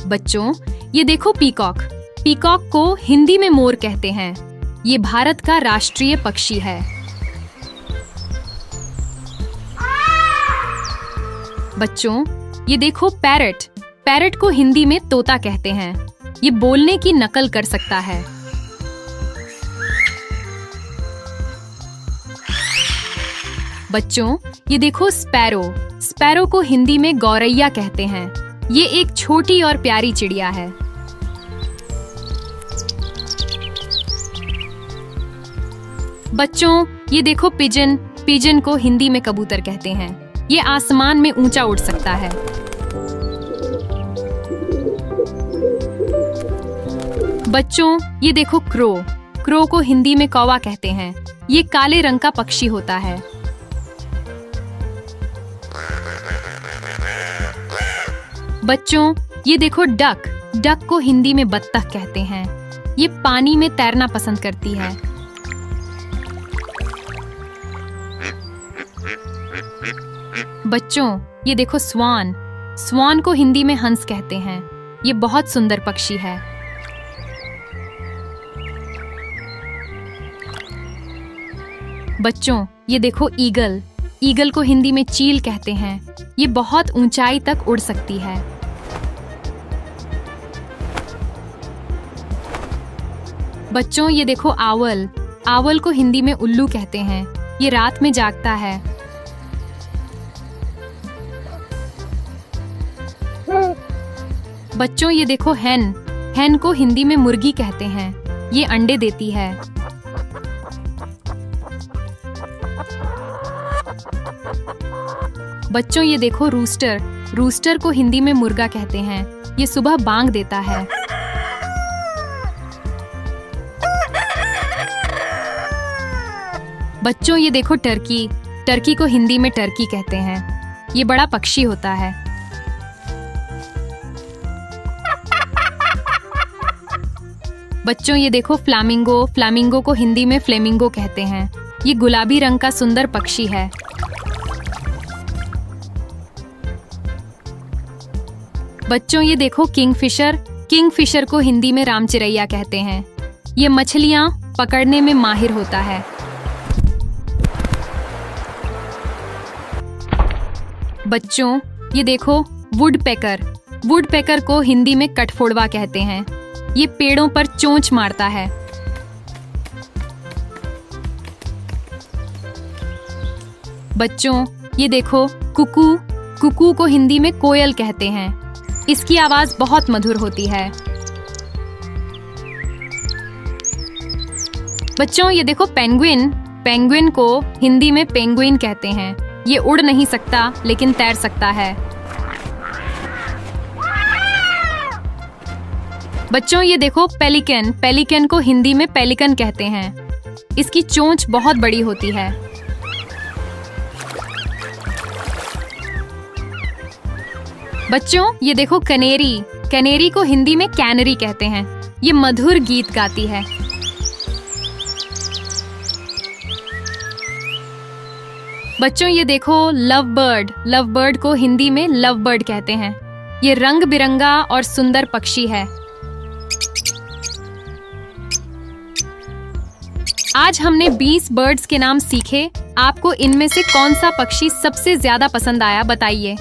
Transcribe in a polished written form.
बच्चों, ये देखो पीकॉक। पीकॉक को हिंदी में मोर कहते हैं। ये भारत का राष्ट्रीय पक्षी है। बच्चों, ये देखो पैरट। पैरट को हिंदी में तोता कहते हैं। ये बोलने की नकल कर सकता है। बच्चों, ये देखो स्पैरो। स्पैरो को हिंदी में गौरैया कहते हैं। ये एक छोटी और प्यारी चिड़िया है। बच्चों, ये देखो पिजन। पिजन को हिंदी में कबूतर कहते हैं। ये आसमान में ऊंचा उड़ सकता है। बच्चों, ये देखो क्रो। क्रो को हिंदी में कौवा कहते हैं। ये काले रंग का पक्षी होता है। बच्चों, ये देखो डक। डक को हिंदी में बत्तख कहते हैं। ये पानी में तैरना पसंद करती है। बच्चों, ये देखो स्वान। स्वान को हिंदी में हंस कहते हैं। ये बहुत सुंदर पक्षी है। बच्चों, ये देखो ईगल। ईगल को हिंदी में चील कहते हैं। ये बहुत ऊंचाई तक उड़ सकती है। बच्चों, ये देखो आवर। आवर को हिंदी में उल्लू कहते हैं। ये रात में जागता है। बच्चों, ये देखो हैन। हैन को हिंदी में मुर्गी कहते हैं। ये अंडे देती है। बच्चों, ये देखो रूस्टर। रूस्टर को हिंदी में मुर्गा कहते हैं। ये सुबह बांग देता है। बच्चों, ये देखो टर्की। टर्की को हिंदी में टर्की कहते हैं। ये बड़ा पक्षी होता है। बच्चों, ये देखो फ्लामिंगो। फ्लामिंगो को हिंदी में फ्लेमिंगो कहते हैं। ये गुलाबी रंग का सुंदर पक्षी है। बच्चों, ये देखो किंगफिशर। किंगफिशर को हिंदी में रामचिरैया कहते हैं। ये मछलियां पकड़ने में माहिर होता है। बच्चों, ये देखो वुडपेकर। वुडपेकर को हिंदी में कठफोड़वा कहते हैं। ये पेड़ों पर चोंच मारता है। बच्चों, ये देखो कुकू। कुकू को हिंदी में कोयल कहते हैं। इसकी आवाज बहुत मधुर होती है। बच्चों, ये देखो पेंगुइन। पेंगुइन को हिंदी में पेंगुइन कहते हैं। ये उड़ नहीं सकता लेकिन तैर सकता है। बच्चों, ये देखो पेलिकन। पेलिकन को हिंदी में पेलिकन कहते हैं। इसकी चोंच बहुत बड़ी होती है। बच्चों, ये देखो कनेरी। कनेरी को हिंदी में कैनरी कहते हैं। ये मधुर गीत गाती है। बच्चों, ये देखो लव बर्ड। लव बर्ड को हिंदी में लव बर्ड कहते हैं। ये रंग बिरंगा और सुंदर पक्षी है। आज हमने 20 बर्ड्स के नाम सीखे। आपको इनमें से कौन सा पक्षी सबसे ज्यादा पसंद आया, बताइए।